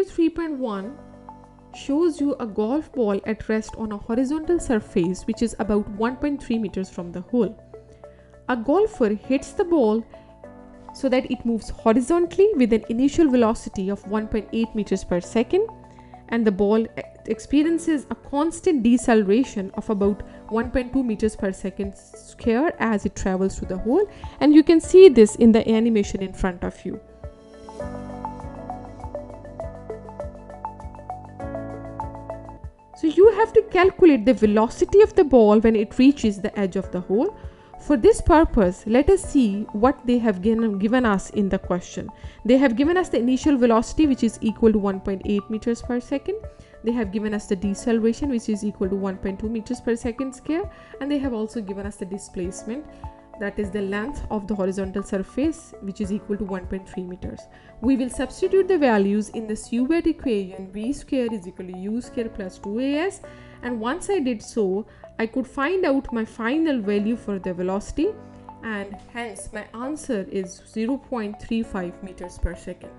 Figure 3.1 shows you a golf ball at rest on a horizontal surface which is about 1.3 meters from the hole. A golfer hits the ball so that it moves horizontally with an initial velocity of 1.8 meters per second, and the ball experiences a constant deceleration of about 1.2 meters per second square as it travels through the hole, and you can see this in the animation in front of you. So you have to calculate the velocity of the ball when it reaches the edge of the hole. For this purpose, let us see what they have given us in the question. They have given us the initial velocity, which is equal to 1.8 meters per second. They have given us the deceleration, which is equal to 1.2 meters per second square. And they have also given us the displacement, that is the length of the horizontal surface, which is equal to 1.3 meters. We will substitute the values in the Schubert equation. V square is equal to U square plus 2AS. And once I did so, I could find out my final value for the velocity, and hence my answer is 0.35 meters per second.